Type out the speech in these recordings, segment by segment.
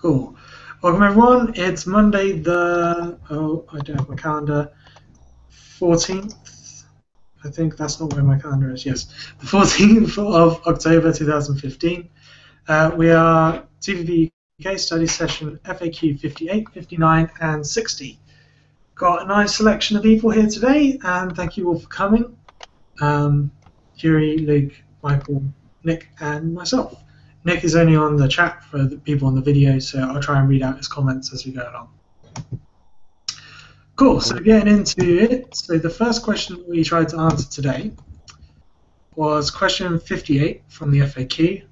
Cool. Welcome everyone. It's Monday I don't have my calendar. 14th. I think that's not where my calendar is. Yes, the 14th of October 2015. We are TVP UK Study Session FAQ 58, 59, and 60. Got a nice selection of people here today, and thank you all for coming. Curie, Luke, Michael, Nick, and myself. Nick is only on the chat for the people on the video, so I'll try and read out his comments as we go along. Cool, so getting into it, so the first question that we tried to answer today was question 58 from the FAQ.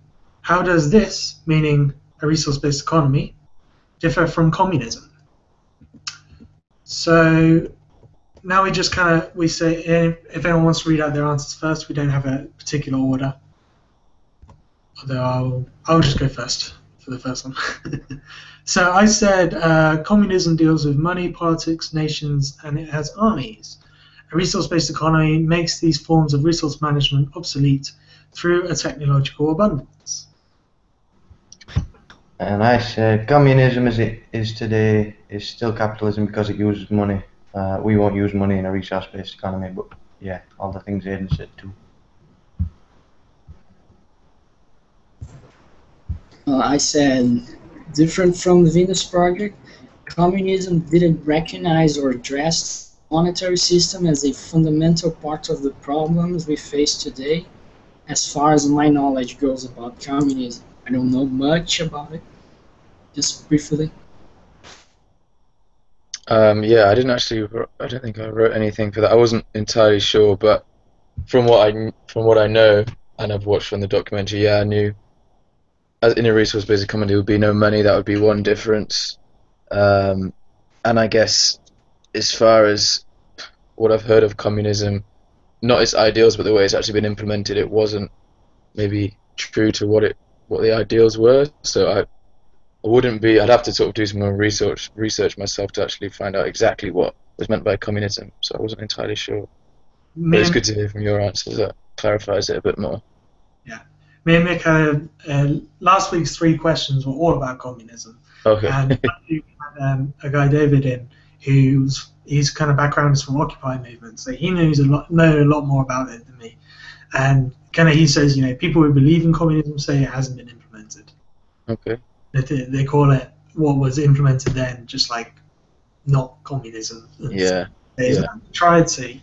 How does this, meaning a resource-based economy, differ from communism? So now we just we say, if anyone wants to read out their answers first, we don't have a particular order. Although I'll just go first for the first one. So I said communism deals with money, politics, nations, and it has armies. A resource-based economy makes these forms of resource management obsolete through a technological abundance. And I said communism is still capitalism because it uses money. We won't use money in a resource-based economy, but yeah, all the things Aidan said too. I said, different from the Venus Project, communism didn't recognize or address the monetary system as a fundamental part of the problems we face today. As far as my knowledge goes about communism, I don't know much about it, just briefly. Yeah, I don't think I wrote anything for that. I wasn't entirely sure, but from what I know, and I've watched from the documentary, yeah, I knew as in a resource-based economy there would be no money. That would be one difference. And I guess as far as what I've heard of communism, not its ideals, but the way it's actually been implemented, it wasn't maybe true to what the ideals were. So I'd have to sort of do some more research myself to actually find out exactly what was meant by communism. So I wasn't entirely sure. But it's good to hear from your answers. That clarifies it a bit more. Yeah. Me and Mick last week's 3 questions were all about communism. Okay. And we had a guy, David, in his kind of background is from Occupy movement, so he know a lot more about it than me. And kind of he says, people who believe in communism say it hasn't been implemented. Okay. They call it what was implemented then, just like not communism. Yeah. They tried to,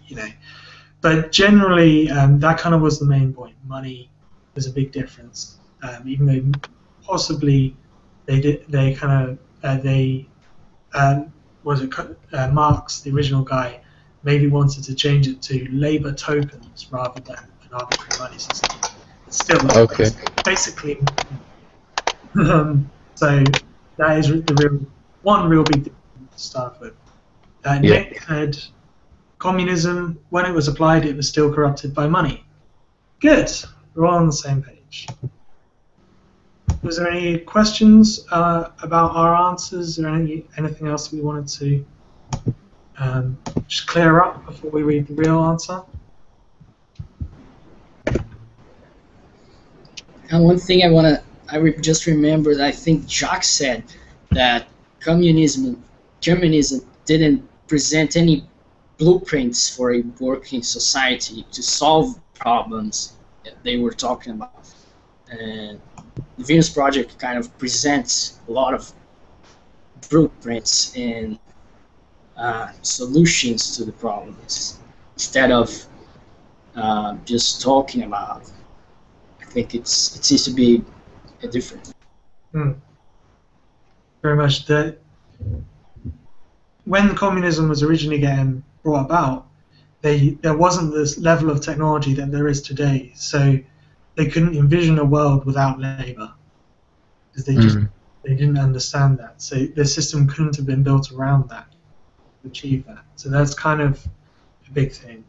but generally that kind of was the main point. Money was a big difference, even though possibly Marx, the original guy, maybe wanted to change it to labor tokens rather than an arbitrary money system. It's still okay. Basically. So that is one real big difference to start with. Nick said communism, when it was applied, it was still corrupted by money. Good. We're all on the same page. Was there any questions about our answers or anything else we wanted to just clear up before we read the real answer? And one thing I just remembered, I think Jacques said that communism didn't present any blueprints for a working society to solve problems that they were talking about. And the Venus Project kind of presents a lot of blueprints and solutions to the problems instead of just talking about it. I think it seems to be a difference. Very much. When communism was originally getting brought about, there wasn't this level of technology that there is today, so they couldn't envision a world without labor because they didn't understand that. So the system couldn't have been built around that to achieve that. So that's kind of a big thing.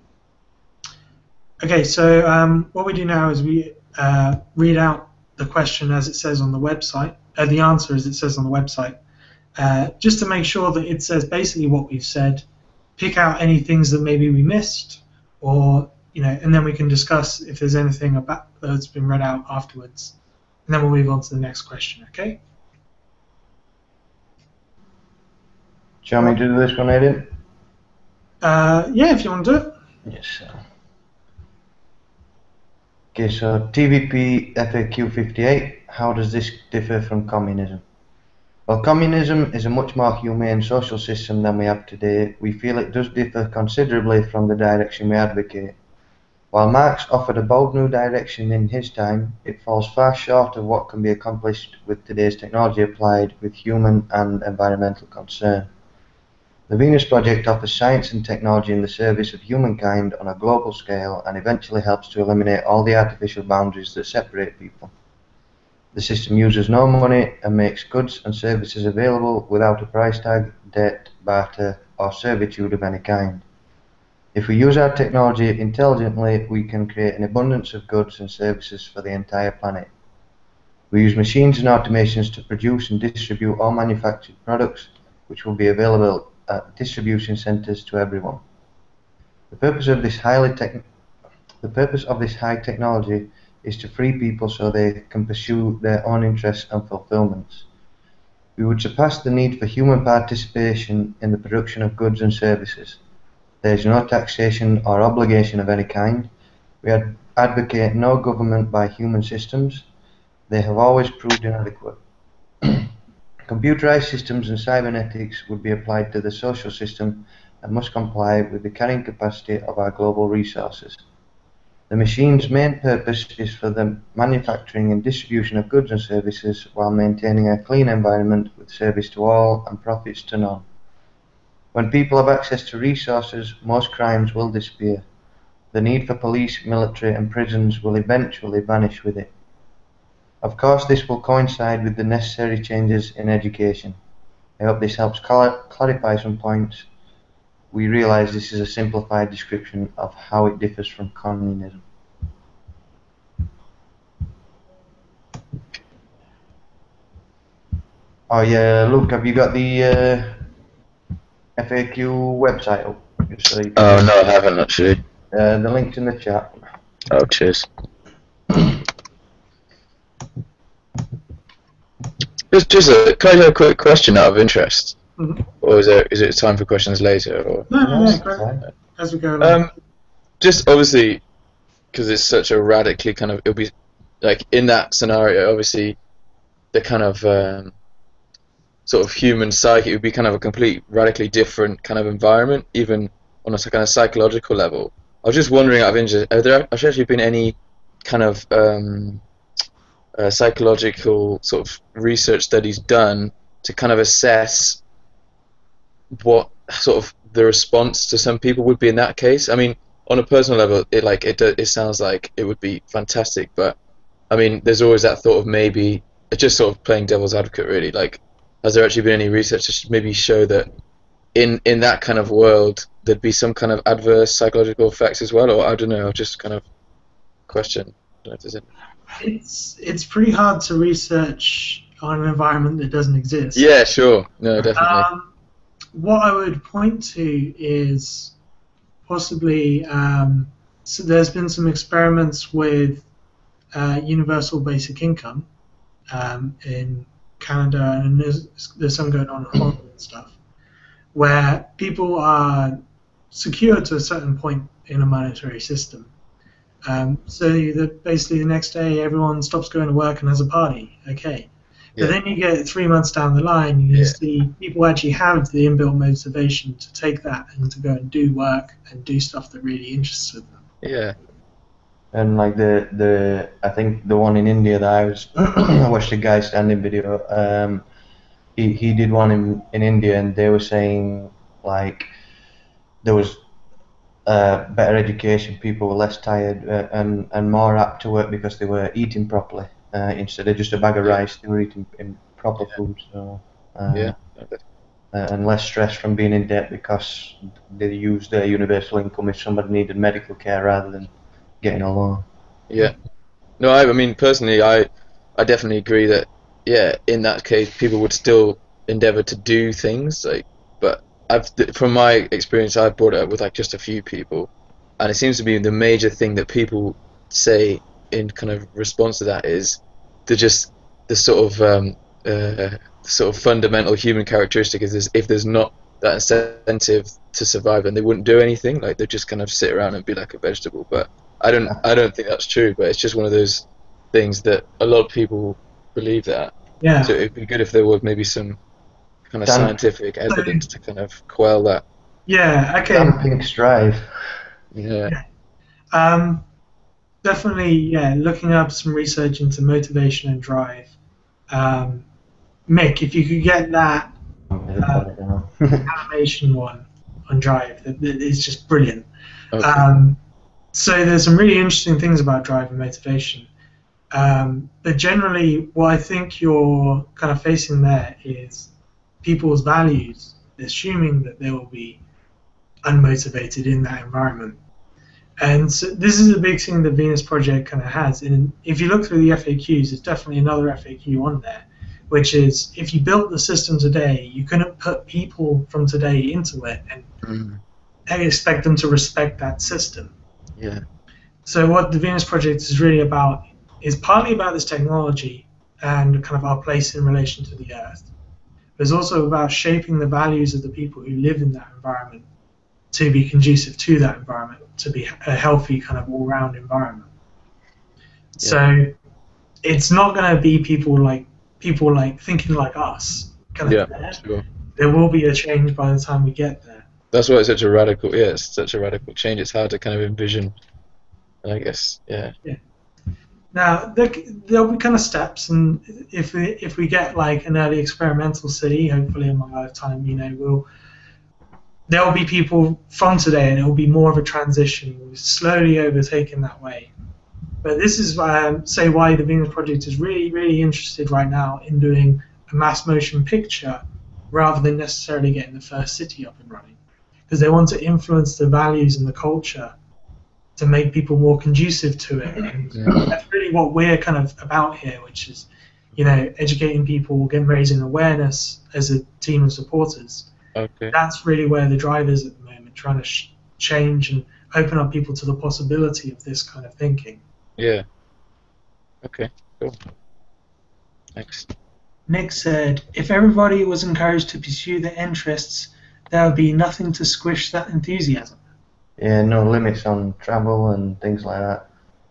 Okay, so what we do now is we read out the question as it says on the website, the answer as it says on the website, just to make sure that it says basically what we've said. Pick out any things that maybe we missed, or and then we can discuss if there's anything about that's been read out afterwards, and then we'll move on to the next question. Okay. Do you want me to do this one, Aidan? Yeah, if you want to do it. Yes, sir. Okay, so TVP FAQ 58, how does this differ from communism? While communism is a much more humane social system than we have today, we feel it does differ considerably from the direction we advocate. While Marx offered a bold new direction in his time, it falls far short of what can be accomplished with today's technology applied with human and environmental concern. The Venus Project offers science and technology in the service of humankind on a global scale and eventually helps to eliminate all the artificial boundaries that separate people. The system uses no money and makes goods and services available without a price tag, debt, barter, or servitude of any kind. If we use our technology intelligently, we can create an abundance of goods and services for the entire planet. We use machines and automations to produce and distribute all manufactured products, which will be available at distribution centers to everyone. The purpose of this high technology is to free people so they can pursue their own interests and fulfillments. We would surpass the need for human participation in the production of goods and services. There is no taxation or obligation of any kind. We advocate no government by human systems. They have always proved inadequate. Computerized systems and cybernetics would be applied to the social system and must comply with the carrying capacity of our global resources. The machine's main purpose is for the manufacturing and distribution of goods and services while maintaining a clean environment with service to all and profits to none. When people have access to resources, most crimes will disappear. The need for police, military and prisons will eventually vanish with it. Of course, this will coincide with the necessary changes in education. I hope this helps clarify some points. We realize this is a simplified description of how it differs from communism. Oh yeah, Luke, have you got the FAQ website up? Just so you can Oh no, I haven't actually. the link's in the chat. Oh, cheers. Can I have a quick question out of interest? Mhm. Or is it time for questions later? Or No, great. As we go along. just obviously, because it's such a radically kind of, it'll be like in that scenario, obviously, the kind of sort of human psyche would be kind of a complete radically different kind of environment, even on a kind of psychological level. I was just wondering out of interest, have there actually been any kind of psychological sort of research studies done to kind of assess what sort of the response to some people would be in that case? I mean, on a personal level, it sounds like it would be fantastic, but I mean, there's always that thought of maybe just sort of playing devil's advocate, really. Like, has there actually been any research to maybe show that in that kind of world there'd be some kind of adverse psychological effects as well? Or I don't know, just kind of question. I don't know if there's any. It's pretty hard to research on an environment that doesn't exist. Yeah, sure. No, definitely. What I would point to is possibly so there's been some experiments with universal basic income in Canada, and there's some going on in Hong Kong and stuff, where people are secured to a certain point in a monetary system. So that basically the next day everyone stops going to work and has a party. Okay. Yeah. But then you get 3 months down the line, you see people actually have the inbuilt motivation to take that and to go and do work and do stuff that really interests them. Yeah. And like I think the one in India that I watched a guy standing video. He did one in India, and they were saying like there was better education, people were less tired and more apt to work because they were eating properly instead of just a bag of rice. They were eating in proper food, so and less stress from being in debt because they used their universal income if somebody needed medical care rather than getting a loan. Yeah. No, I mean, personally, I definitely agree that, yeah, in that case, people would still endeavour to do things, like, but from my experience, I've brought it up with like just a few people, and it seems to be the major thing that people say in kind of response to that is the sort of fundamental human characteristic is this: if there's not that incentive to survive, and they wouldn't do anything. Like they'd just kind of sit around and be like a vegetable. But I don't think that's true. But it's just one of those things that a lot of people believe that. Yeah. So it'd be good if there was maybe some kind of scientific evidence to kind of quell that. Yeah. Okay. Damping strive. Yeah. Definitely. Yeah. Looking up some research into motivation and drive. Mick, if you could get that animation one on Drive, it's just brilliant. Okay. So there's some really interesting things about drive and motivation. But generally, what I think you're kind of facing there is people's values, assuming that they will be unmotivated in that environment. And so this is a big thing the Venus Project kind of has. And if you look through the FAQs, there's definitely another FAQ on there, which is if you built the system today, you couldn't put people from today into it and expect them to respect that system. Yeah. So what the Venus Project is really about is partly about this technology and kind of our place in relation to the Earth. But it's also about shaping the values of the people who live in that environment to be conducive to that environment, to be a healthy kind of all-round environment. Yeah. So it's not going to be people like thinking like us. Sure. There will be a change by the time we get there. That's why it's such a radical. Yeah, it's such a radical change. It's hard to kind of envision. And I guess, yeah. Now there'll be kind of steps, and if we get like an early experimental city, hopefully in my lifetime, there'll be people from today, and it will be more of a transition. We're slowly overtaken that way. But this is say why the Venus Project is really, really interested right now in doing a mass motion picture rather than necessarily getting the first city up and running, because they want to influence the values and the culture to make people more conducive to it. And that's really what we're kind of about here, which is, educating people, raising awareness as a team of supporters. Okay. That's really where the drive is at the moment, trying to change and open up people to the possibility of this kind of thinking. Yeah. Okay, cool. Thanks. Nick said, if everybody was encouraged to pursue their interests, there would be nothing to squish that enthusiasm. Yeah, no limits on travel and things like that.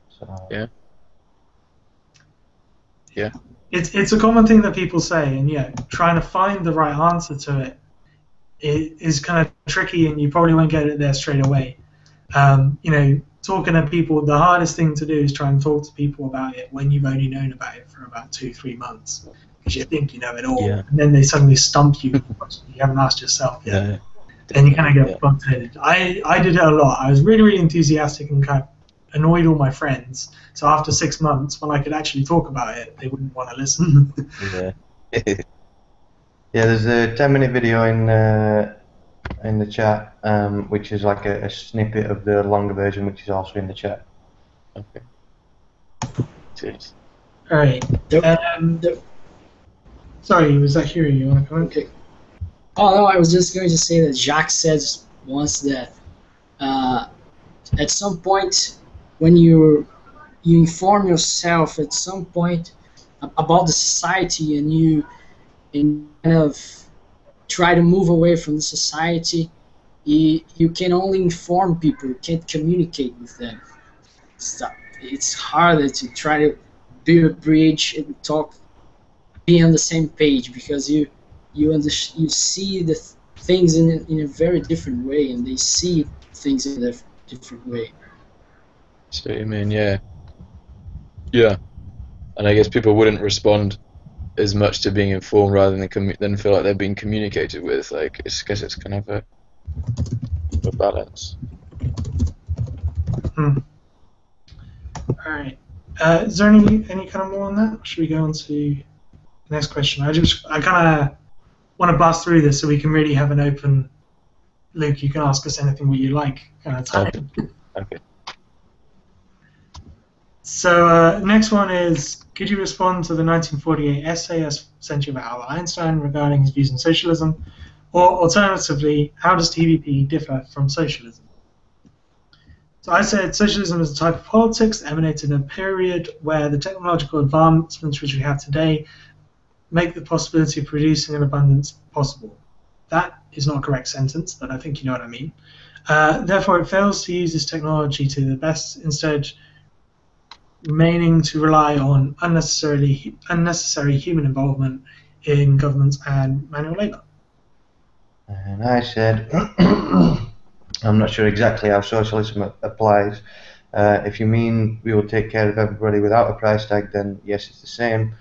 So. Yeah. It's a common thing that people say, and trying to find the right answer to it is kind of tricky, and you probably won't get it there straight away. Talking to people, the hardest thing to do is try and talk to people about it when you've only known about it for about 2-3 months, because you think you know it all, and then they suddenly stump you with a question you haven't asked yourself yet. Yeah. Then you kind of get bumped-headed. I did it a lot. I was really, really enthusiastic and kind of annoyed all my friends. So after 6 months, when I could actually talk about it, they wouldn't want to listen. Yeah. There's a 10-minute video in the chat, which is like a snippet of the longer version, which is also in the chat. Okay. Cheers. All right. Sorry, was that Hiro? You want to comment? Okay. Oh no, I was just going to say that Jacques says once that at some point when you inform yourself at some point about the society and you kind of try to move away from the society, you can only inform people, you can't communicate with them. It's harder to try to build a bridge and be on the same page, because you see the things in a very different way, and they see things in a different way. So you mean, yeah, and I guess people wouldn't respond as much to being informed rather than feel like they're being communicated with. Like, I guess it's kind of a balance. All right. Is there any kind of more on that? Should we go on to the next question? I kind of want to blast through this so we can really have an open. Luke, you can ask us anything that you like kind of time. Okay. So next one is, could you respond to the 1948 essay I sent you about Albert Einstein regarding his views on socialism? Or alternatively, how does TVP differ from socialism? So I said socialism is a type of politics that emanated in a period where the technological advancements which we have today make the possibility of producing an abundance possible. that is not a correct sentence, but I think you know what I mean. Therefore, it fails to use this technology to the best, instead remaining to rely on unnecessary human involvement in governments and manual labour. And I said, I'm not sure exactly how socialism applies. If you mean we will take care of everybody without a price tag, then yes, it's the same.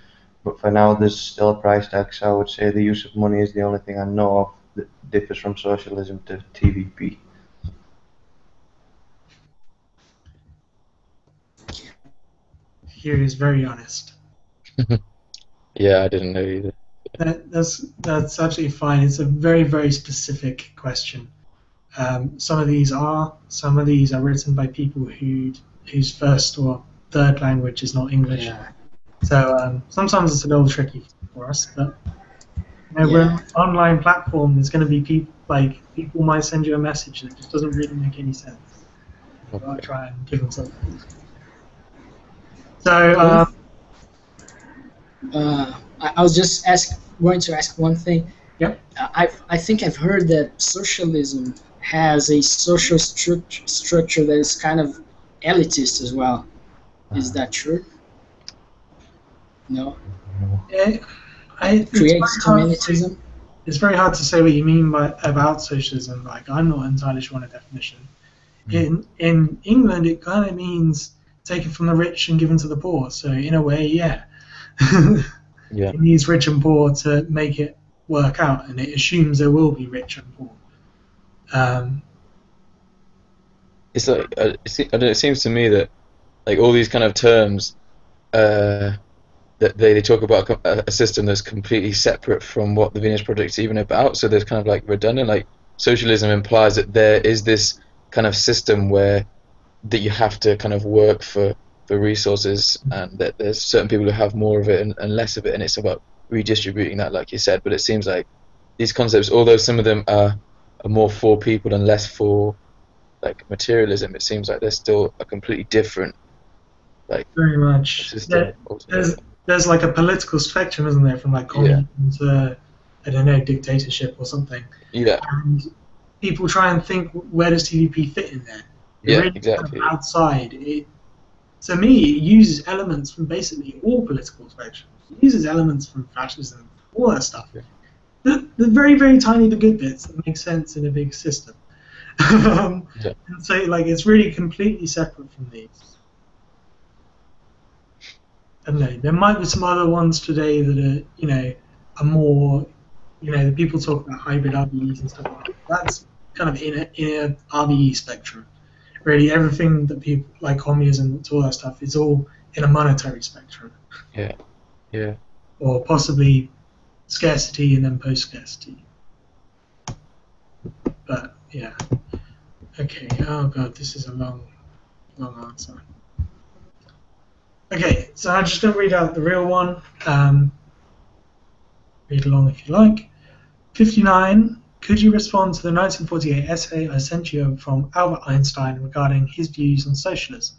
But for now, there's still a price tag, so I would say the use of money is the only thing I know of that differs from socialism to TVP. Here is very honest. Yeah, I didn't know either. That's absolutely fine. It's a very, very specific question. Some of these are written by people whose first or third language is not English. Yeah. So sometimes it's a little tricky for us. But we're an online platform. There's going to be people might send you a message that just doesn't really make any sense. So I'll try and give them something. So I was just going to ask one thing. Yep. I think I've heard that socialism has a social structure that is kind of elitist as well. Is that true? No. it Creates communism. It's very hard to say what you mean about socialism. Like, I'm not entirely sure on a definition. In England, it kind of means taken from the rich and given to the poor. So in a way, yeah. Yeah. It needs rich and poor to make it work out, and it assumes there will be rich and poor. It's like it seems to me that like all these kind of terms that they talk about a system that's completely separate from what the Venus Project is even about. So there's kind of like redundant. Like socialism implies that there is this kind of system that you have to kind of work for resources, and that there's certain people who have more of it and less of it, and it's about redistributing that, like you said. But it seems like these concepts, although some of them are more for people and less for like materialism, it seems like they're still a completely different very much system. There's like a political spectrum, isn't there, from like communism to, I don't know, dictatorship or something. Yeah. And people try and think, where does TVP fit in there? Yeah, exactly. Kind of outside it. To me, it uses elements from basically all political spectrums. It uses elements from fascism, all that stuff. Yeah. The very, very tiny, the good bits that make sense in a big system. And so, like, it's really completely separate from these. I don't know. There might be some other ones today that are more, the people talk about hybrid RBEs and stuff like that. That's kind of in a RBE spectrum. Really, everything that people like communism, all that stuff, is all in a monetary spectrum. Yeah. Yeah. Or possibly scarcity and then post-scarcity. But yeah. Okay. Oh god, this is a long answer. Okay, so I'm just going to read out the real one. Read along if you like. 59. Could you respond to the 1948 essay I sent you from Albert Einstein regarding his views on socialism?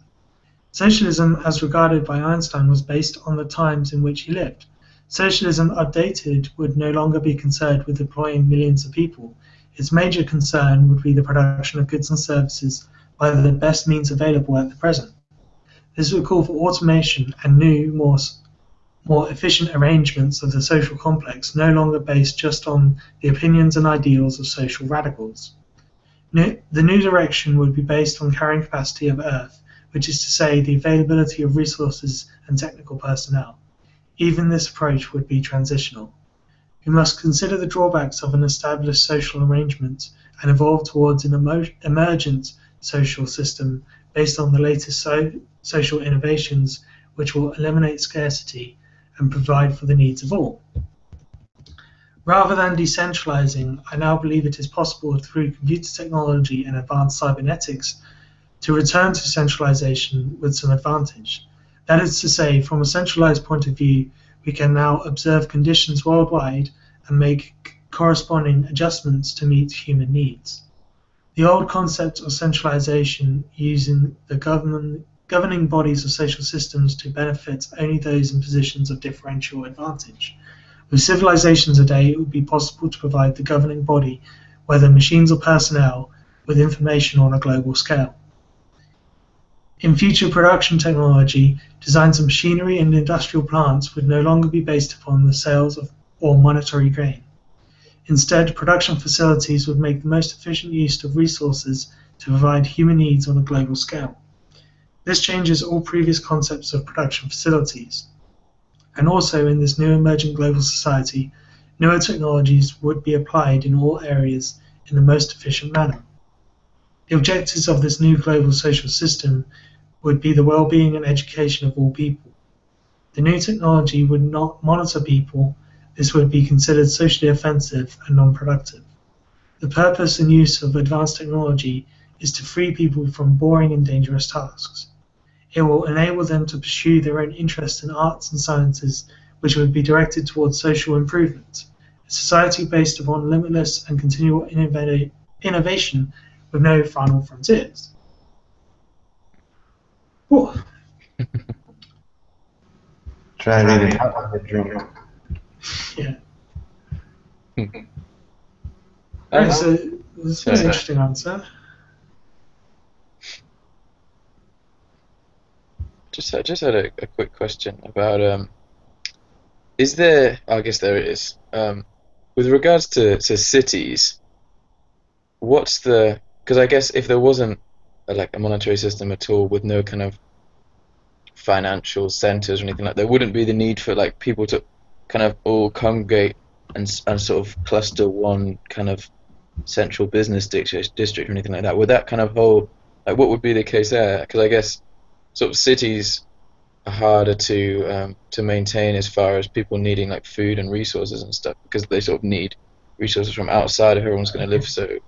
Socialism, as regarded by Einstein, was based on the times in which he lived. Socialism, updated, would no longer be concerned with employing millions of people. Its major concern would be the production of goods and services by the best means available at the present. This would call for automation and new, more efficient arrangements of the social complex, no longer based just on the opinions and ideals of social radicals. The new direction would be based on carrying capacity of Earth, which is to say the availability of resources and technical personnel. Even this approach would be transitional. We must consider the drawbacks of an established social arrangement and evolve towards an emergent social system based on the latest social innovations, which will eliminate scarcity and provide for the needs of all. Rather than decentralizing, I now believe it is possible through computer technology and advanced cybernetics to return to centralization with some advantage. That is to say, from a centralized point of view, we can now observe conditions worldwide and make corresponding adjustments to meet human needs. The old concept of centralization, using the governing bodies of social systems to benefit only those in positions of differential advantage, With civilization today, it would be possible to provide the governing body, whether machines or personnel, with information on a global scale. In future production technology, designs of machinery and industrial plants would no longer be based upon the sales of or monetary gain. Instead, production facilities would make the most efficient use of resources to provide human needs on a global scale. This changes all previous concepts of production facilities. And also, in this new emerging global society, newer technologies would be applied in all areas in the most efficient manner. The objectives of this new global social system would be the well-being and education of all people. The new technology would not monitor people. This would be considered socially offensive and non-productive. The purpose and use of advanced technology is to free people from boring and dangerous tasks. It will enable them to pursue their own interest in arts and sciences, which would be directed towards social improvement. A society based upon limitless and continual innovation with no final frontiers. Whew. Try reading that when you're drunk. Yeah. Oh, Right, so this was an interesting answer. I just had a quick question about is there, I guess there is, with regards to cities, what's the, because I guess if there wasn't like a monetary system at all with no kind of financial centers or anything like, there wouldn't be the need for like people to kind of all congregate and sort of cluster one kind of central business district or anything like that. Would that kind of whole, like, what would be the case there? Because I guess sort of cities are harder to maintain as far as people needing like food and resources and stuff, because they sort of need resources from outside if everyone's going to live so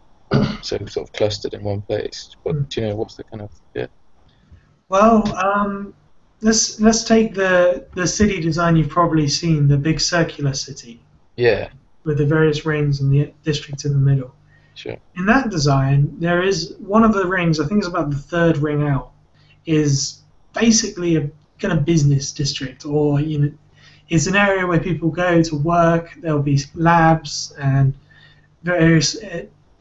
sort of clustered in one place. But do you know what's the kind of Well, let's take the city design you've probably seen, the big circular city. Yeah. With the various rings and the district in the middle. Sure. In that design, there is one of the rings, I think it's about the third ring out, is basically a kind of business district, or it's an area where people go to work. There'll be labs and various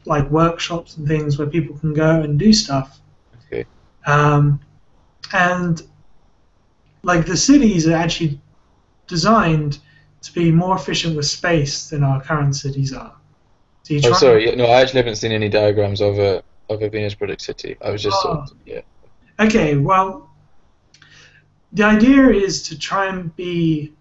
like workshops and things where people can go and do stuff. Okay. And like the cities are actually designed to be more efficient with space than our current cities are. So you try sorry, no, I actually haven't seen any diagrams of a Venus Project city. I was just sort of, yeah. Okay, well, the idea is to try and be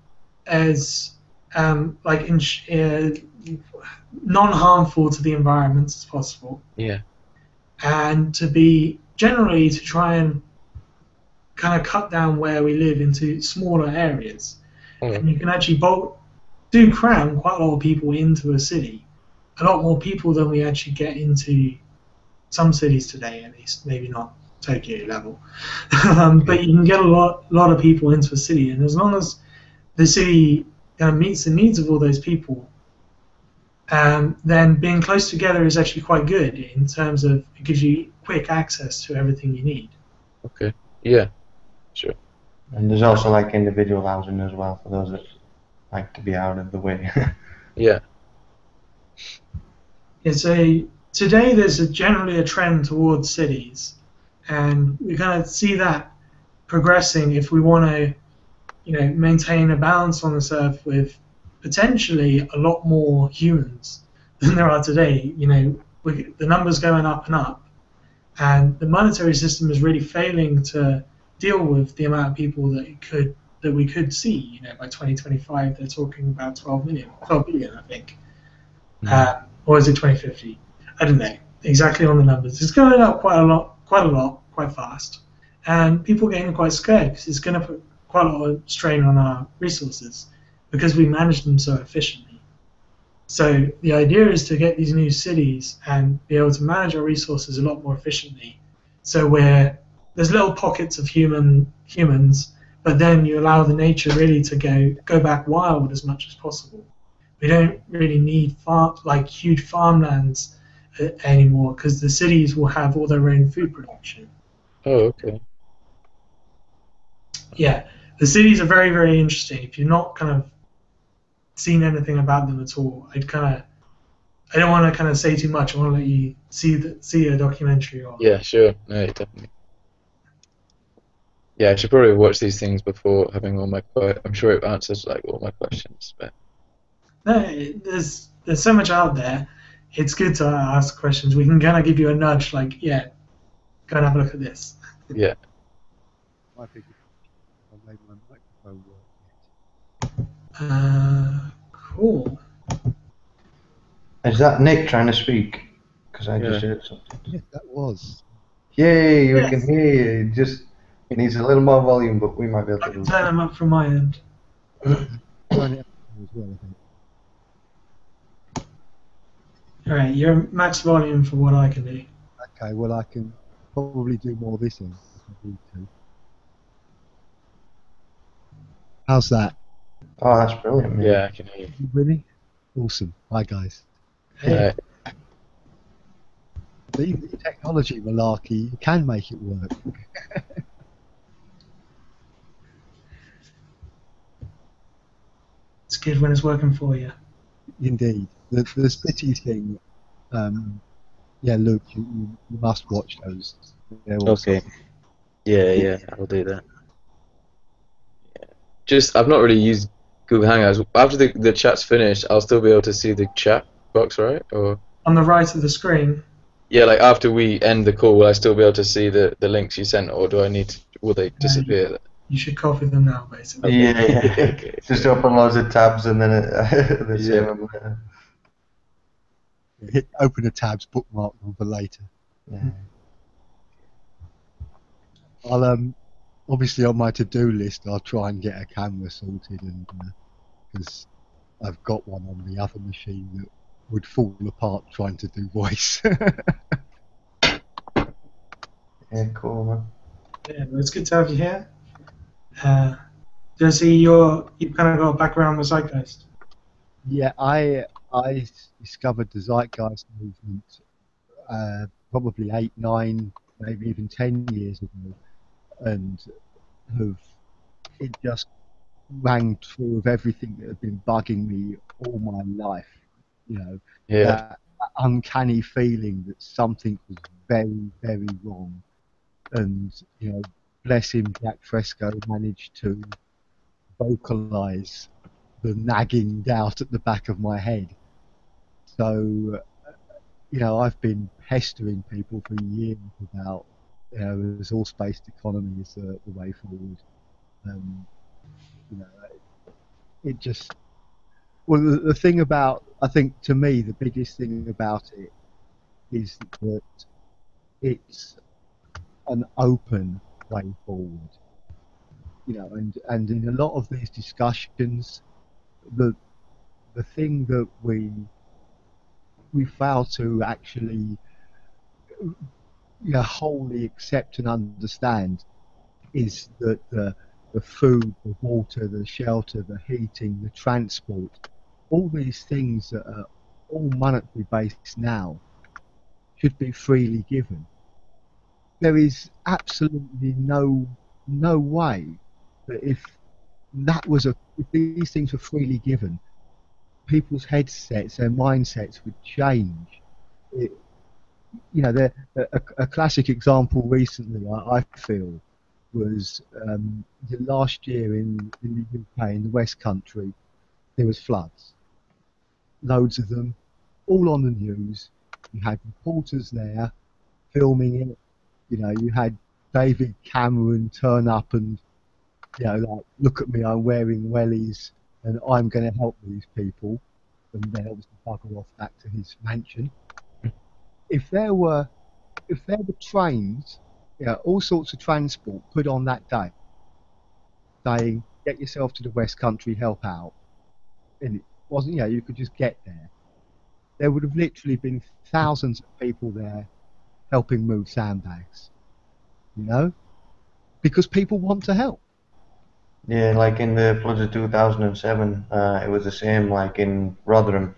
as non-harmful to the environment as possible. Yeah. And to be generally to try and kind of cut down where we live into smaller areas. And you can actually cram quite a lot of people into a city. A lot more people than we actually get into some cities today, at least. Maybe not Tokyo level. But you can get a lot of people into a city. And as long as the city meets the needs of all those people, then being close together is actually quite good in terms of it gives you quick access to everything you need. Okay. Yeah. Sure. And there's also like individual housing as well for those that like to be out of the way. Yeah. Today there's generally a trend towards cities, and we kind of see that progressing if we want to, maintain a balance on this earth with potentially a lot more humans than there are today. The numbers going up and up, and the monetary system is really failing to deal with the amount of people that we could see. By 2025 they're talking about 12 billion, I think. Or is it 2050? I don't know exactly on the numbers. It's going up quite a lot, quite fast, and people are getting quite scared because it's going to put quite a lot of strain on our resources because we manage them so efficiently. So the idea is to get these new cities and be able to manage our resources a lot more efficiently. So where there's little pockets of humans, but then you allow the nature really to go back wild as much as possible. We don't really need huge farmlands anymore because the cities will have all their own food production. Oh, okay. Yeah, the cities are very, very interesting. If you're not kind of seen anything about them at all, I don't want to kind of say too much. I want to let you see a documentary. Or Yeah, sure. No, definitely. Yeah, I should probably watch these things before having all my. I'm sure it answers like all my questions, but no, there's so much out there. It's good to ask questions. We can kind of give you a nudge, like, yeah, go and have a look at this. yeah. My biggest question, I made my microphone work Cool. Is that Nick trying to speak? Because I just Yeah. heard something. yet. Yeah, that was. Yay, we Yes. can hear you. It just needs a little more volume, but we might be able I to can do turn it. them up from my end. Turn it up as well, I think. All right, you're max volume for what I can do. Okay, well, I can probably do more this end if I need to. How's that? Oh, that's brilliant, man. Yeah, I can hear you. Really? Awesome. Hi, guys. Hey, The technology malarkey, you can make it work. it's good when it's working for you. Indeed. The city thing, yeah, Luke, you must watch those. They're awesome. Okay. Yeah, I'll do that. Yeah. Just, I've not really used Google Hangouts. After the chat's finished, I'll still be able to see the chat box, right? Or On the right of the screen, yeah, like after we end the call, will I still be able to see the links you sent, or do I need to, will they disappear? you should copy them now, basically. Yeah, yeah. Okay. Just open loads of tabs and then the Yeah. same them later. Hit open the tabs, bookmark them for later. Yeah. I'll obviously on my to-do list, I'll try and get a camera sorted, and because I've got one on the other machine that would fall apart trying to do voice. Yeah, cool, man. Yeah, well, it's good to have you here. Do I see you've kind of got a background with Zeitgeist? Yeah, I discovered the Zeitgeist movement probably 8, 9, maybe even 10 years ago, and it just rang true of everything that had been bugging me all my life. You know, Yeah. that uncanny feeling that something was very, very wrong, and you know, bless him, Jack Fresco managed to vocalize the nagging doubt at the back of my head. So, you know, I've been pestering people for years about, you know, the resource-based economy is the way forward. You know, it just, well, the thing about, I think to me, the biggest thing about it is that it's an open way forward. You know, and in a lot of these discussions, the thing that we fail to actually, you know, wholly accept and understand is that the food, the water, the shelter, the heating, the transport, all these things that are all monetary based now should be freely given. There is absolutely no way that if these things were freely given, people's headsets, their mindsets would change. You know, a classic example recently, I feel, was last year in the UK, in the West Country, there was floods. Loads of them, all on the news. You had reporters there filming it. You know, you had David Cameron turn up and, you know, like, look at me, I'm wearing wellies and I'm going to help these people. And then obviously bugger off back to his mansion. If there were trains, you know, all sorts of transport put on that day, saying, get yourself to the West Country, help out. And it wasn't, you know, you could just get there. There would have literally been thousands of people there helping move sandbags, you know, because people want to help. Yeah, like in the floods of 2007, it was the same. Like in Rotherham,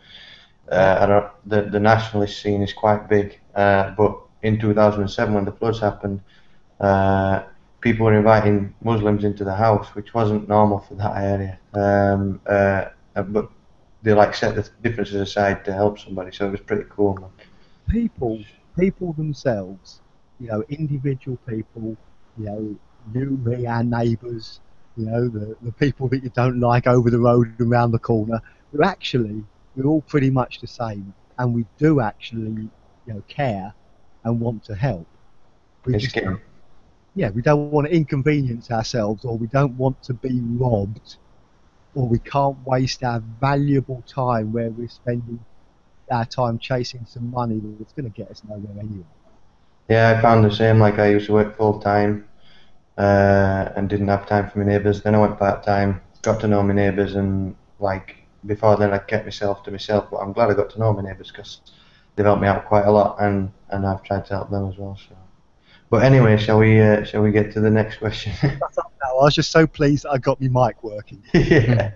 the nationalist scene is quite big. But in 2007, when the floods happened, people were inviting Muslims into the house, which wasn't normal for that area. But they like set the differences aside to help somebody. So it was pretty cool, man. People themselves, individual people, you, me, our neighbours, the people that you don't like over the road and around the corner, we're all pretty much the same, and we do actually, care and want to help. We It's just, getting, we don't want to inconvenience ourselves, or we don't want to be robbed, or we can't waste our valuable time where we're spending our time chasing some money that's going to get us nowhere anyway. yeah, I found the same. Like I used to work full time and didn't have time for my neighbours. Then I went part time, got to know my neighbours, and like before then I kept myself to myself. But I'm glad I got to know my neighbours because they've helped me out quite a lot, and I've tried to help them as well. So. But anyway, shall we get to the next question? I was just so pleased that I got my mic working. Yeah.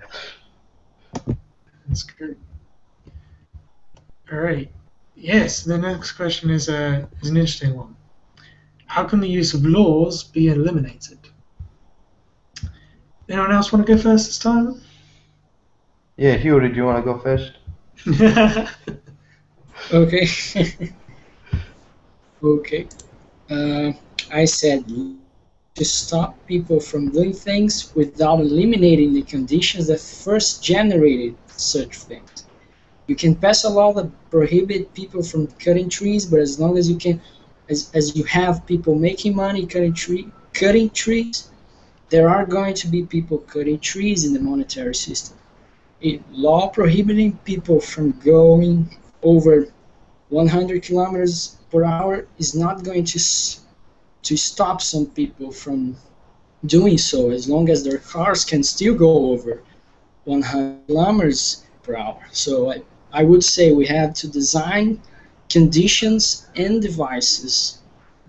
That's good. All right. Yes, the next question is an interesting one. How can the use of laws be eliminated? Anyone else want to go first this time? Yeah, Hugh, do you want to go first? Okay. Okay. I said to stop people from doing things without eliminating the conditions that first generated such things. You can pass a law that prohibit people from cutting trees, but as long as you can, as you have people making money cutting trees, there are going to be people cutting trees in the monetary system. A law prohibiting people from going over 100 kilometers per hour is not going to stop some people from doing so, as long as their cars can still go over 100 kilometers per hour. So I would say we have to design conditions and devices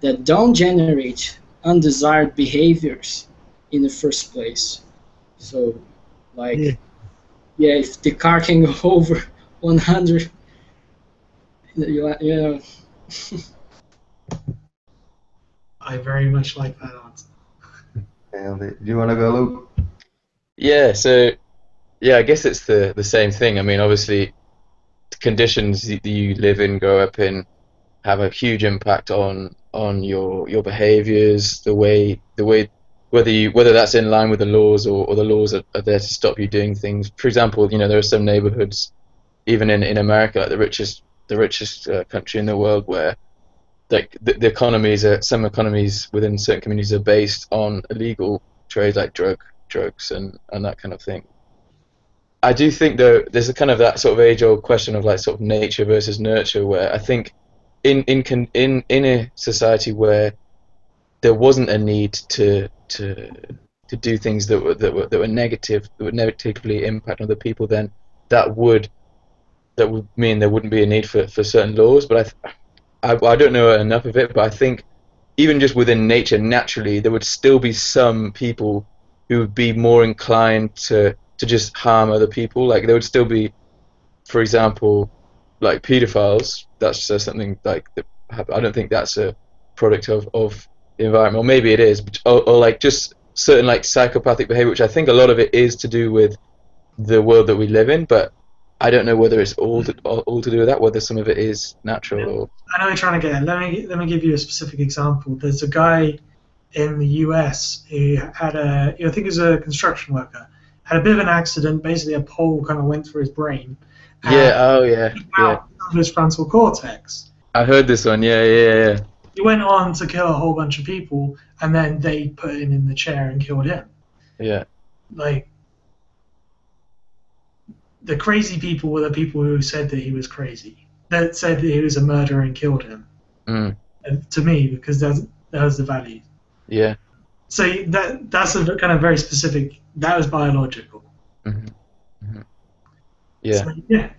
that don't generate undesired behaviors in the first place. So, like, yeah, if the car can go over 100, yeah. I very much like that answer. Do you want to go, Luke? Yeah, so yeah, I guess it's the same thing. I mean, obviously, the conditions that you live in, grow up in, have a huge impact on your behaviors, the way whether that's in line with the laws or the laws are there to stop you doing things. For example, there are some neighborhoods, even in America, like the richest country in the world, where like the economies are some economies within certain communities are based on illegal trade like drugs and that kind of thing. I do think though there's a kind of that sort of age-old question of like sort of nature versus nurture, where I think in a society where there wasn't a need to do things that were negative, that would negatively impact other people, then that would mean there wouldn't be a need for certain laws. But I don't know enough of it, but I think even just within nature, naturally, there would still be some people who would be more inclined to just harm other people. Like there would still be, for example, like pedophiles. That's something like that. I don't think that's a product of the environment, or maybe it is, or like just certain like psychopathic behavior, which I think a lot of it is to do with the world that we live in, but I don't know whether it's all to do with that, whether some of it is natural or. I know what you're trying to get at. Let me give you a specific example. There's a guy in the US who had I think he was a construction worker, had a bit of an accident. Basically, a pole kind of went through his brain. Yeah. Oh yeah. Yeah. Of his frontal cortex. I heard this one. Yeah. He went on to kill a whole bunch of people, and then they put him in the chair and killed him. Yeah. Like, the crazy people were the people who said that he was crazy, that said that he was a murderer and killed him. To me, because that was the value. Yeah. So that's a kind of very specific. That was biological. Mm-hmm. Mm-hmm. Yeah. So, yeah.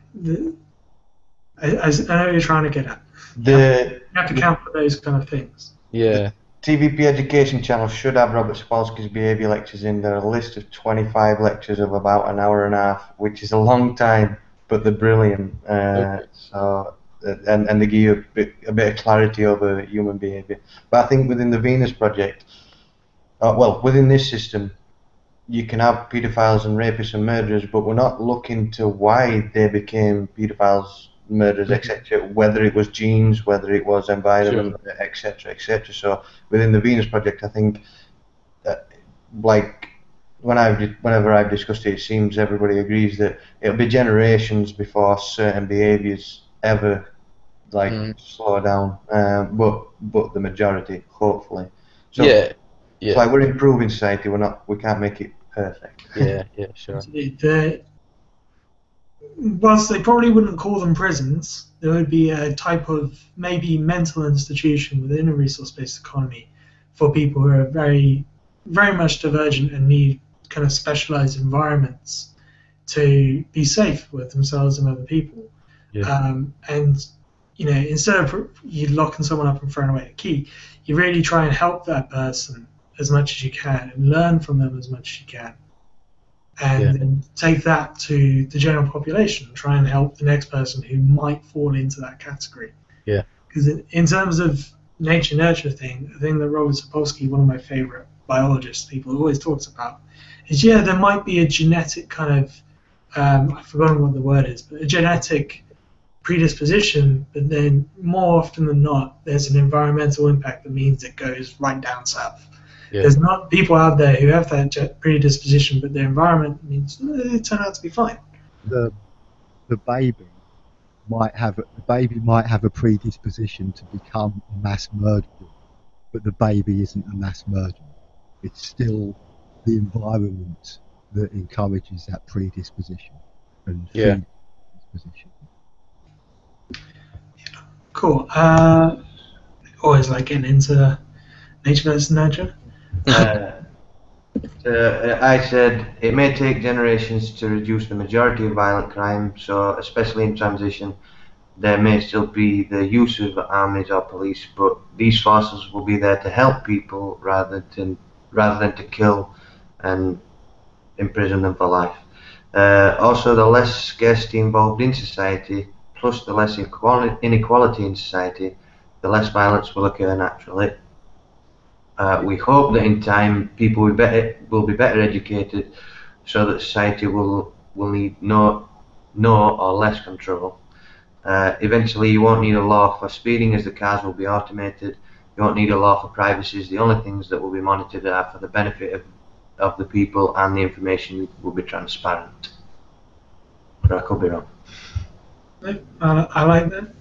I know what you're trying to get at. You have to count for those kind of things. Yeah. TVP Education Channel should have Robert Sapolsky's behaviour lectures in. There are a list of 25 lectures of about an hour and a half, which is a long time, but they're brilliant. Okay. So and they give you a bit of clarity over human behaviour. But I think within the Venus project, within this system, you can have paedophiles and rapists and murderers, but we're not looking to why they became paedophiles, murderers, etc. Whether it was genes, whether it was environment, etc., etc. So within the Venus Project, I think, like whenever I've discussed it, it seems everybody agrees that it'll be generations before certain behaviours ever slow down. But the majority, hopefully. So, yeah. it's like we're improving society. We can't make it perfect. Yeah, sure. Whilst they probably wouldn't call them prisons, there would be a type of maybe mental institution within a resource-based economy for people who are very, very much divergent and need kind of specialized environments to be safe with themselves and other people. And instead of you locking someone up and throwing away a key, you really try and help that person as much as you can and learn from them as much as you can. And then take that to the general population, try and help the next person who might fall into that category. Yeah. Because in terms of nature-nurture thing, the thing that Robert Sapolsky, one of my favorite biologists, people always talks about, is there might be a genetic kind of, I've forgotten what the word is, but a genetic predisposition, but then more often than not, there's an environmental impact that means it goes right down south. There's not people out there who have that predisposition, but their environment means it turned out to be fine. The baby might have a predisposition to become a mass murderer, but the baby isn't a mass murderer. It's still the environment that encourages that predisposition and predisposition. Cool. Always like getting into nature versus nurture. I said it may take generations to reduce the majority of violent crime, so especially in transition, there may still be the use of armies or police, but these forces will be there to help people rather than to kill and imprison them for life. Also, the less scarcity involved in society, plus the less inequality in society, the less violence will occur naturally. We hope that in time people will be better educated, so that society will need no or less control. Eventually, you won't need a law for speeding, as the cars will be automated. You won't need a law for privacy, as the only things that will be monitored are for the benefit of the people, and the information will be transparent. But I could be wrong. I like that.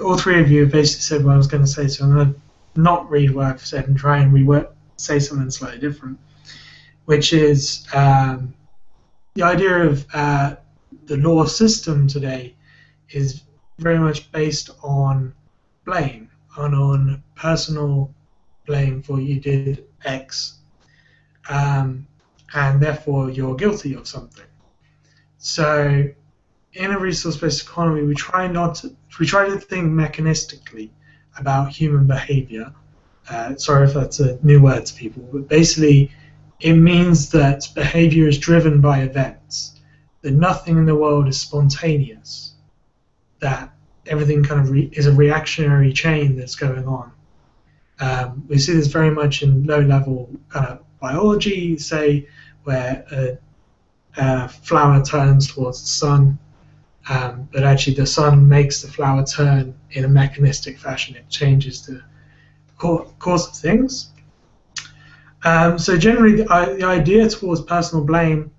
All three of you have basically said what I was going to say, so I'm going to not read what I've said and try and say something slightly different, which is the idea of the law system today is very much based on blame, on personal blame for you did X, and therefore you're guilty of something. So in a resource-based economy, we try to think mechanistically about human behavior. Sorry if that's a new word to people, but basically it means that behavior is driven by events, that nothing in the world is spontaneous, that everything kind of is a reactionary chain that's going on. We see this very much in low-level kind of biology, say, where a flower turns towards the sun, but actually the sun makes the flower turn in a mechanistic fashion. It changes the course of things. So generally the idea towards personal blame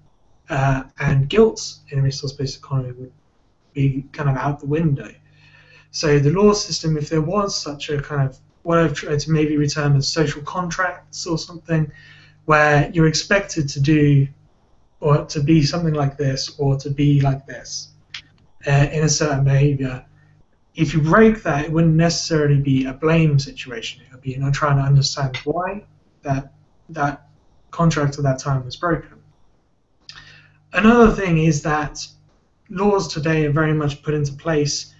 and guilt in a resource-based economy would be kind of out the window. So the law system, if there was such a kind of, what I've tried to maybe reterm as social contracts or something, where you're expected to do or to be something like this or to be like this in a certain behavior, if you break that, it wouldn't necessarily be a blame situation. It would be trying to understand why that contract at that time was broken. Another thing is that laws today are very much put into place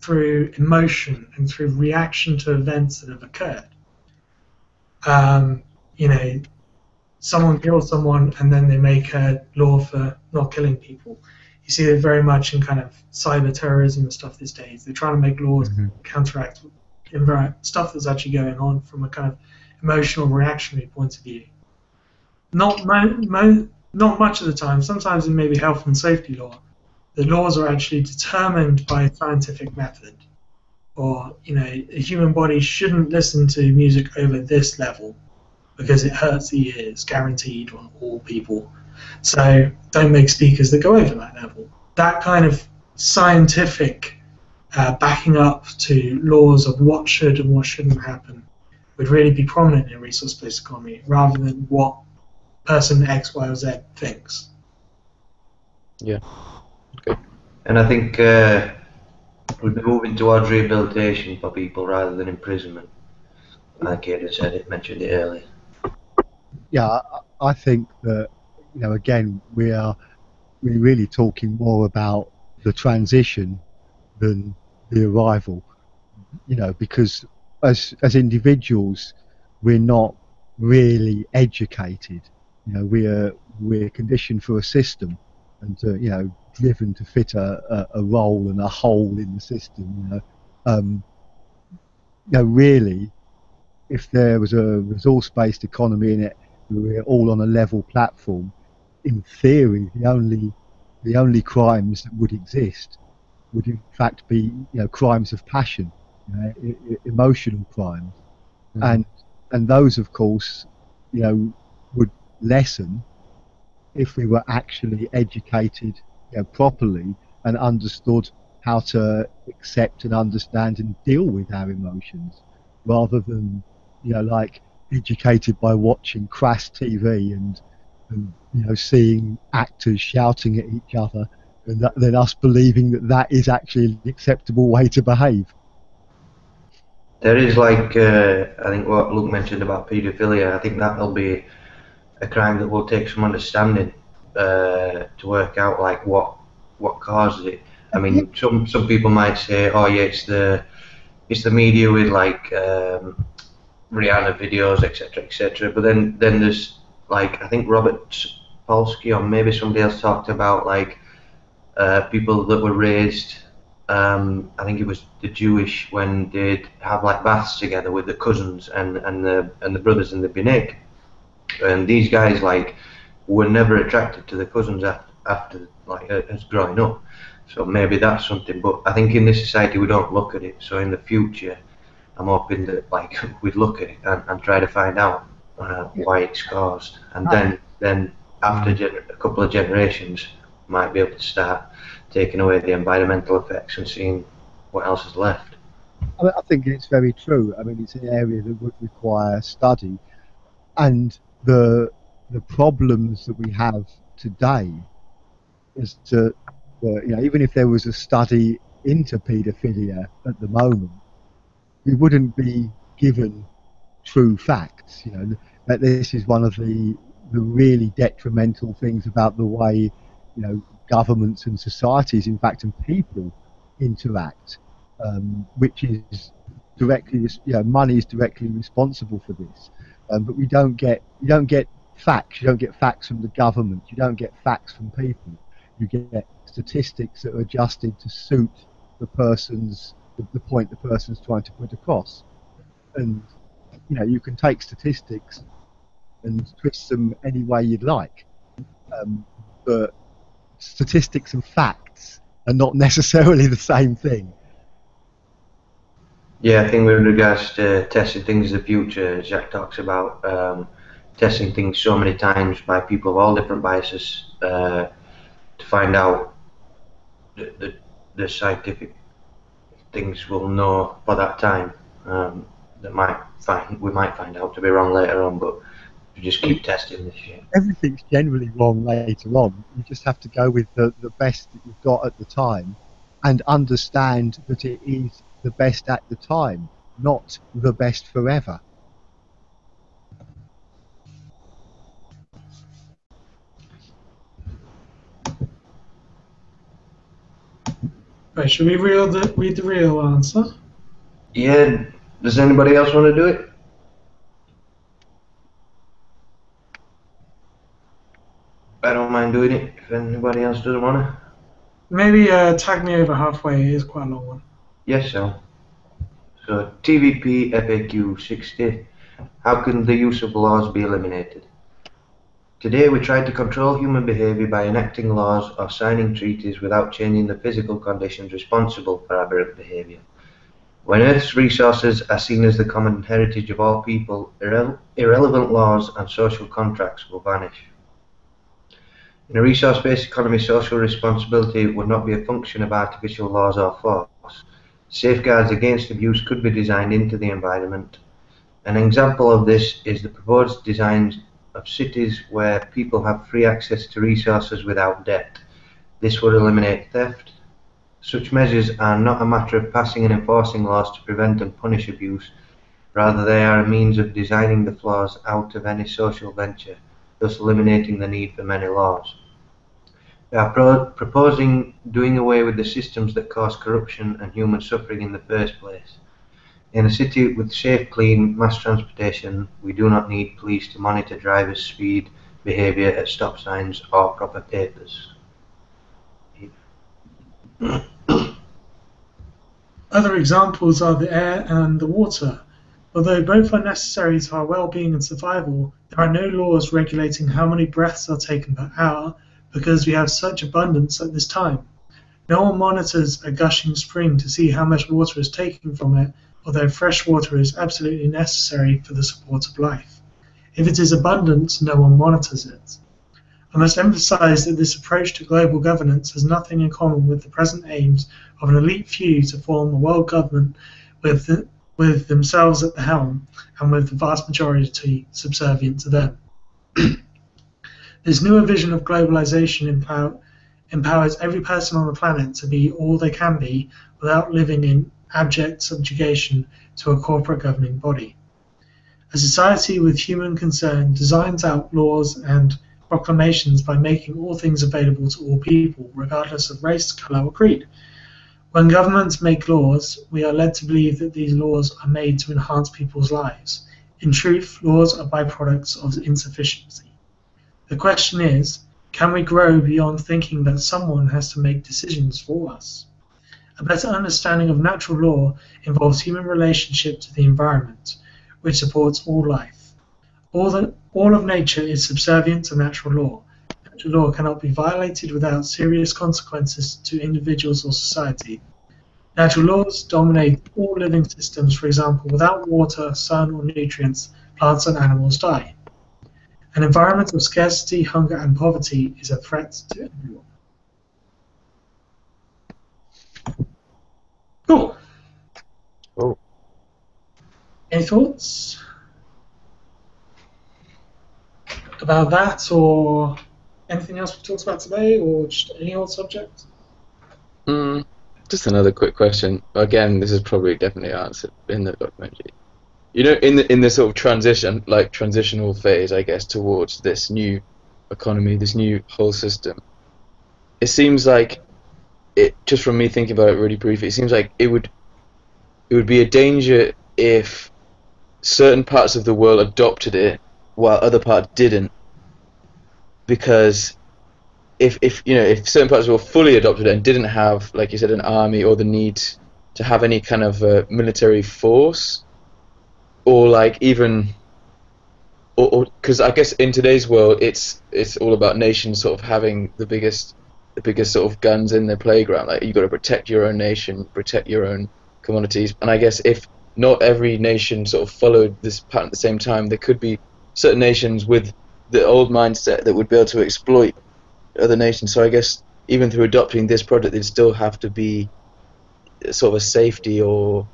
through emotion and through reaction to events that have occurred. Someone kills someone and then they make a law for not killing people. You see it very much in kind of cyber terrorism and stuff these days. They're trying to make laws counteract stuff that's actually going on from a kind of emotional reactionary point of view. Not much of the time. Sometimes it may be health and safety law. The laws are actually determined by a scientific method. Or, you know, a human body shouldn't listen to music over this level because it hurts the ears, guaranteed on all people. So don't make speakers that go over that level. That kind of scientific backing up to laws of what should and what shouldn't happen would really be prominent in a resource-based economy, rather than what person X, Y, or Z thinks. Yeah. Okay. And I think we'd be moving towards rehabilitation for people rather than imprisonment. Like Ada said, it mentioned it earlier. Yeah, I think that, you know, again, we're really talking more about the transition than the arrival, you know, because as individuals, we're not really educated. You know, we're conditioned for a system, and you know, driven to fit a role and a hole in the system. You know, really, if there was a resource-based economy in it, we're all on a level platform. In theory, the only crimes that would exist would in fact be, you know, crimes of passion, you know, emotional crimes, and those, of course, you know, would lessen if we were actually educated, you know, properly and understood how to accept and understand and deal with our emotions, rather than, you know, like educated by watching crass TV and you know, seeing actors shouting at each other, and then us believing that that is actually an acceptable way to behave. There is, like, I think what Luke mentioned about paedophilia, I think that'll be a crime that will take some understanding to work out, like, what causes it. I mean, some people might say, oh yeah, it's the media with, like, Rihanna videos, etc. But then there's, like, I think Robert Polsky or maybe somebody else talked about, like, people that were raised, I think it was the Jewish, when they'd have, like, baths together with the cousins and the brothers in the Binig, and these guys, like, were never attracted to the cousins after like, as growing up. So maybe that's something. But I think in this society we don't look at it. So in the future, I'm hoping that, like, we'd look at it and try to find out why it's caused, and then after a couple of generations, might be able to start taking away the environmental effects and seeing what else is left. I think it's very true. I mean, it's an area that would require study, and the problems that we have today is to, you know, even if there was a study into paedophilia at the moment, we wouldn't be given true facts. You know, that this is one of the really detrimental things about the way, you know, governments and societies, in fact, and people interact, which is directly, you know, money is directly responsible for this. But you don't get facts. You don't get facts from the government. You don't get facts from people. You get statistics that are adjusted to suit the point the person's trying to put across. And, you know, you can take statistics and twist them any way you'd like, but statistics and facts are not necessarily the same thing. Yeah, I think with regards to testing things in the future, Jack talks about testing things so many times by people of all different biases to find out the scientific things we'll know for that time. That we might find out to be wrong later on, but we just keep testing this shit. Everything's generally wrong later on. You just have to go with the best that you've got at the time, and understand that it is the best at the time, not the best forever. Right, should we read the real answer? Yeah, does anybody else want to do it? I don't mind doing it if anybody else doesn't want to. Maybe tag me over halfway. It is quite a long one. Yes, so TVP FAQ 60. How can the use of laws be eliminated? Today we try to control human behaviour by enacting laws or signing treaties without changing the physical conditions responsible for aberrant behaviour. When Earth's resources are seen as the common heritage of all people, irrelevant laws and social contracts will vanish. In a resource-based economy, social responsibility would not be a function of artificial laws or force. Safeguards against abuse could be designed into the environment. An example of this is the proposed designs of cities where people have free access to resources without debt. This would eliminate theft. Such measures are not a matter of passing and enforcing laws to prevent and punish abuse, rather they are a means of designing the flaws out of any social venture, thus eliminating the need for many laws. We are proposing doing away with the systems that cause corruption and human suffering in the first place. In a city with safe, clean mass transportation, we do not need police to monitor drivers' speed, behaviour at stop signs or proper papers. Other examples are the air and the water. Although both are necessary to our well-being and survival, there are no laws regulating how many breaths are taken per hour because we have such abundance at this time. No one monitors a gushing spring to see how much water is taken from it, although fresh water is absolutely necessary for the support of life. If it is abundant, no one monitors it. I must emphasize that this approach to global governance has nothing in common with the present aims of an elite few to form a world government with themselves at the helm and with the vast majority subservient to them. This newer vision of globalization empowers every person on the planet to be all they can be without living in abject subjugation to a corporate governing body. A society with human concern designs out laws and proclamations by making all things available to all people, regardless of race, colour or creed. When governments make laws, we are led to believe that these laws are made to enhance people's lives. In truth, laws are byproducts of insufficiency. The question is, can we grow beyond thinking that someone has to make decisions for us? A better understanding of natural law involves human relationship to the environment, which supports all life. All of nature is subservient to natural law. Natural law cannot be violated without serious consequences to individuals or society. Natural laws dominate all living systems. For example, without water, sun, or nutrients, plants and animals die. An environment of scarcity, hunger, and poverty is a threat to everyone. Cool. Oh. Any thoughts about that, or anything else we talked about today, or just any old subject? Just another quick question. Again, this is probably definitely answered in the documentary. You know, in the sort of transitional phase, I guess, towards this new economy, this new whole system, it seems like just from me thinking about it really briefly, it seems like it would be a danger if certain parts of the world adopted it while other parts didn't, because if certain parts of the world fully adopted it and didn't have, like you said, an army or the need to have any kind of military force, or like even, or because I guess in today's world it's all about nations sort of having the biggest sort of guns in their playground. Like, you've got to protect your own nation, protect your own commodities. And I guess if not every nation sort of followed this pattern at the same time, there could be certain nations with the old mindset that would be able to exploit other nations. So I guess even through adopting this project, there'd still have to be sort of a safety, or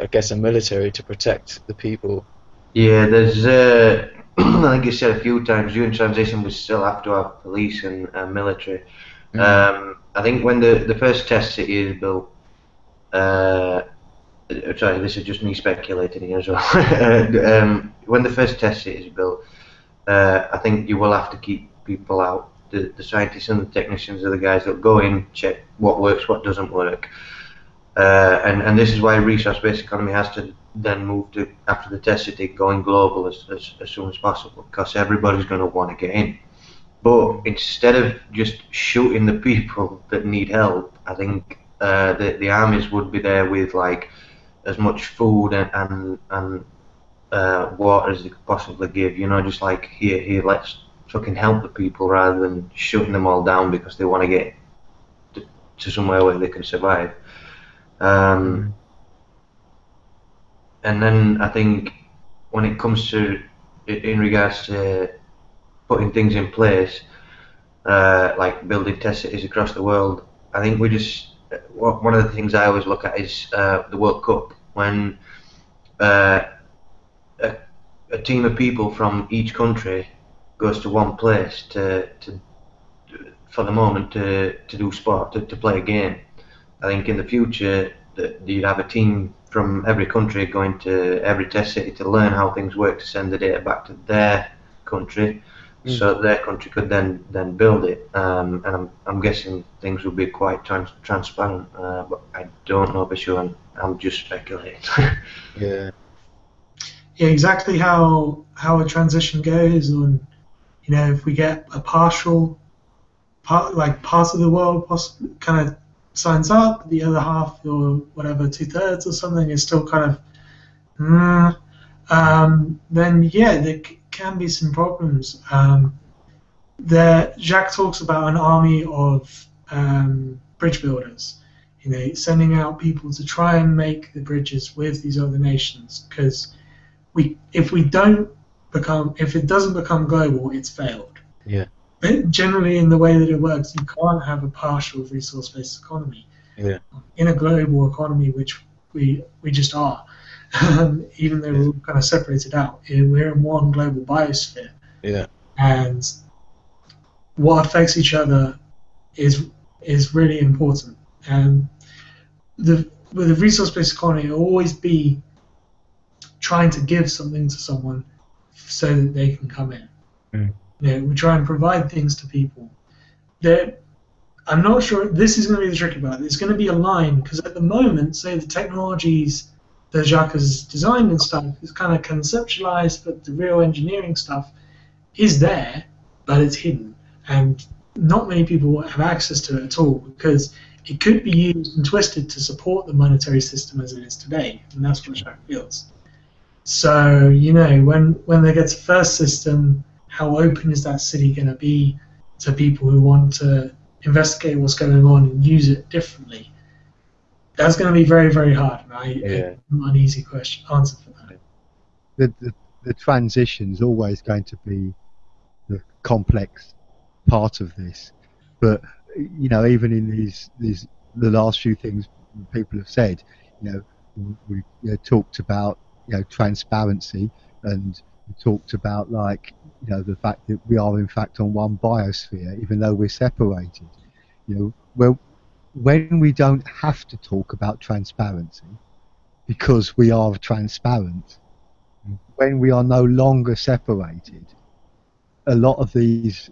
I guess a military, to protect the people. Yeah, there's I think you said a few times, during transition we still have to have police and military. I think when the first test city is built, sorry, this is just me speculating here as well. When the first test city is built, I think you will have to keep people out. The scientists and the technicians are the guys that go in, check what works, what doesn't work. And this is why resource-based economy has to then move to, after the test city, going global as soon as possible, because everybody's going to want to get in. But instead of just shooting the people that need help, I think the armies would be there with like as much food and water as they could possibly give. You know, just like here, let's fucking help the people rather than shutting them all down because they want to get to somewhere where they can survive. And then I think when it comes to, in regards to putting things in place, like building test cities across the world, I think we just, one of the things I always look at is the World Cup, when a team of people from each country goes to one place for the moment to do sport, to play a game. I think in the future that you'd have a team from every country going to every test city to learn how things work, to send the data back to their country, so that their country could then build it. And I'm guessing things will be quite transparent, but I don't know for sure. And I'm just speculating. Yeah. Yeah, exactly how a transition goes, and you know, if we get a partial part, like part of the world kind of signs up, the other half, or whatever, 2/3 or something, is still kind of, then yeah, there can be some problems. Jacques talks about an army of bridge builders, you know, sending out people to try and make the bridges with these other nations, because if it doesn't become global, it's failed. Yeah. But generally, in the way that it works, you can't have a partial resource-based economy. Yeah. In a global economy, which we just are, even though we're kind of separated out, we're in one global biosphere. Yeah. And what affects each other is really important. And with a resource-based economy, it'll always be trying to give something to someone so that they can come in. You know, we try and provide things to people. I'm not sure, this is going to be the tricky part. It's going to be a line, because at the moment, say the technologies that Jacques has designed and stuff is kind of conceptualized, but the real engineering stuff is there, but it's hidden. And not many people have access to it at all, because it could be used and twisted to support the monetary system as it is today, and that's what Jacques feels. So, you know, when they get to first system, how open is that city going to be to people who want to investigate what's going on and use it differently? That's going to be very, very hard, and not an easy answer for that. The transition's always going to be the complex part of this, but you know, even in the last few things people have said, you know, we talked about, you know, transparency, and we talked about, like, you know, the fact that we are in fact on one biosphere even though we're separated. You know, well, when we don't have to talk about transparency because we are transparent, when we are no longer separated, a lot of these,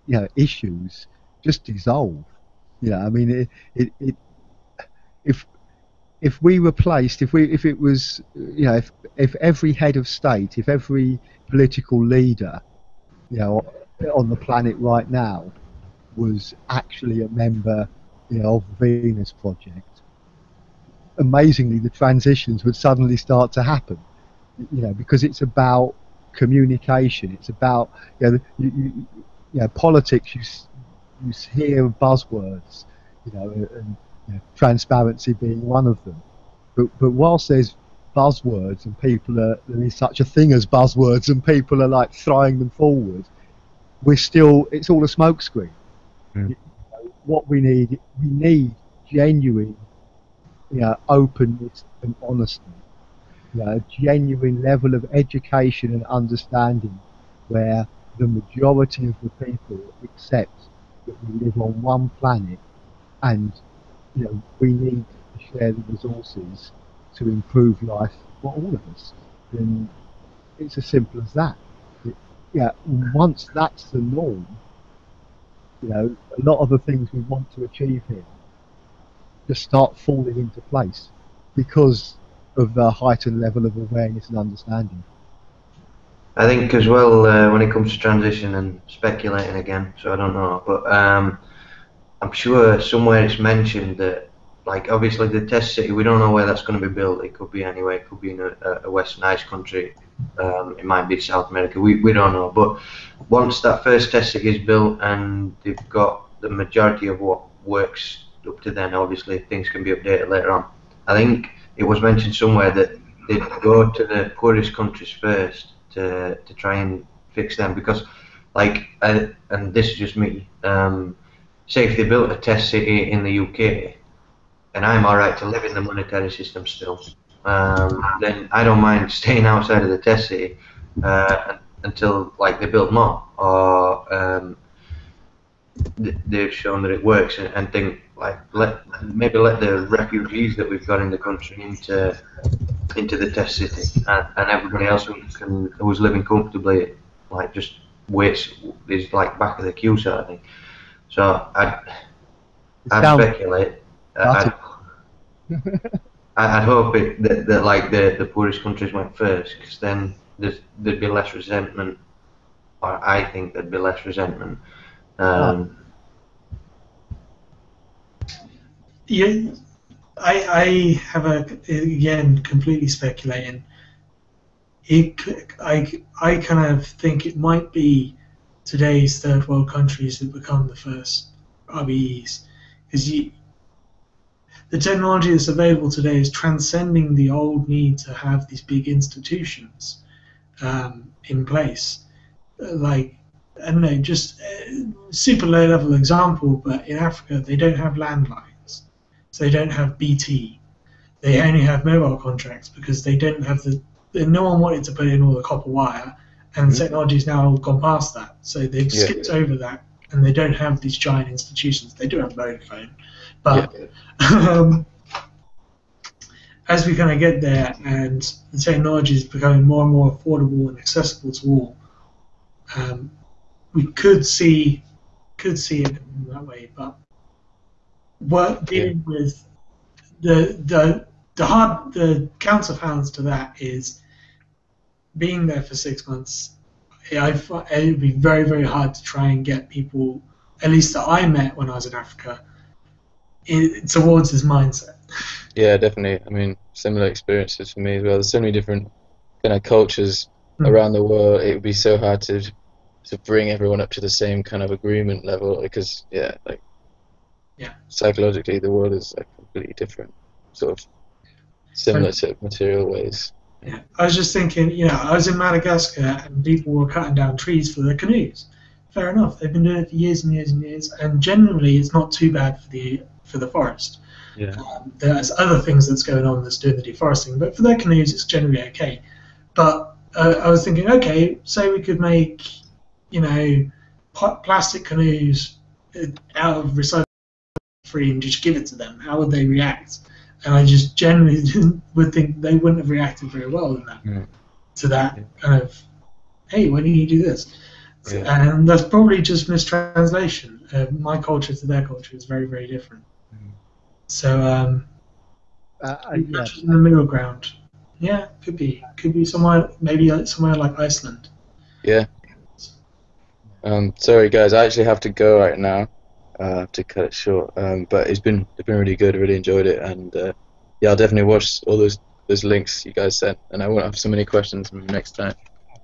you know, issues just dissolve. You know, I mean, if we replaced, if it was, you know, if every head of state, if every political leader, you know, on the planet right now was actually a member, you know, of the Venus Project, amazingly the transitions would suddenly start to happen. You know, because it's about communication. It's about, you know, politics. You hear buzzwords, you know, and you know, transparency being one of them. But whilst there's buzzwords and there is such a thing as buzzwords and people are like throwing them forward, it's all a smokescreen. You know, what we need genuine, you know, openness and honesty. You know, a genuine level of education and understanding where the majority of the people accept that we live on one planet, and you know, we need to share the resources to improve life for all of us. And it's as simple as that. Once that's the norm, you know, a lot of the things we want to achieve here just start falling into place because of the heightened level of awareness and understanding. I think as well, when it comes to transition, and speculating again, so I don't know, but I'm sure somewhere it's mentioned that like obviously the test city, we don't know where that's going to be built. It could be anywhere. It could be in a westernized country. It might be South America. We don't know. But once that first test city is built and they've got the majority of what works up to then, obviously things can be updated later on. I think it was mentioned somewhere that they'd go to the poorest countries first to try and fix them, because like and this is just me. Say if they built a test city in the UK, and I'm alright to live in the monetary system still, then I don't mind staying outside of the test city until like they build more, or they've shown that it works, and think like maybe let the refugees that we've got in the country into the test city, and everybody else who's living comfortably like just waits, is like back of the queue sort of thing. So I'd speculate. I'd hope that like the poorest countries went first, because then there'd be less resentment, or I think there'd be less resentment. Yeah, I have again completely speculating. I kind of think it might be today's third world countries that become the first RBEs, because the technology that's available today is transcending the old need to have these big institutions in place. Like, I don't know, just a super low level example, but in Africa they don't have landlines, so they don't have BT. They only have mobile contracts because they don't have no one wanted to put in all the copper wire, and the technology's now gone past that. So they've skipped over that, and they don't have these giant institutions. They do have Vodafone, but as we kind of get there, and the technology is becoming more and more affordable and accessible to all, we could see it in that way. But dealing with the counterbalance to that is being there for 6 months. It would be very, very hard to try and get people, at least that I met when I was in Africa, towards this mindset. Yeah, definitely. I mean, similar experiences for me as well. There's so many different kind of cultures around the world. It would be so hard to bring everyone up to the same kind of agreement level, because psychologically the world is like completely different, sort of similar to material ways. Yeah, I was just thinking, I was in Madagascar and people were cutting down trees for their canoes. Fair enough, they've been doing it for years and years and years, and generally it's not too bad for the forest. Yeah. There's other things that's going on that's doing the deforesting, but for their canoes it's generally okay. But I was thinking, okay, say we could make, plastic canoes out of recyclable free and just give it to them. How would they react? And I just generally would think they wouldn't have reacted very well to that kind of, hey, why don't you do this? And that's probably just mistranslation. My culture to their culture is very, very different. So in the middle ground. Yeah, could be somewhere, maybe somewhere like Iceland. Yeah. Sorry guys, I actually have to go right now. I have to cut it short. But it's been really good. I really enjoyed it, and I'll definitely watch all those links you guys sent, and I won't have so many questions next time.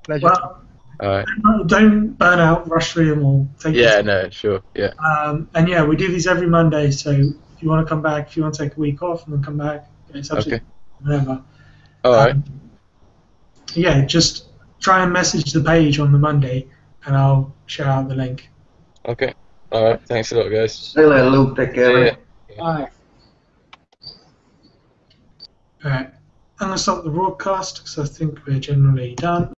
Pleasure. Well, all right. Don't burn out. Rush through them all. No, sure. Yeah. And we do these every Monday. So if you want to come back, if you want to take a week off and then come back, it's absolutely whatever. All right. Just try and message the page on the Monday, and I'll share out the link. Okay. All right. Thanks a lot, guys. See you later, Luke. Take care. Bye. All right. I'm going to stop the broadcast because I think we're generally done.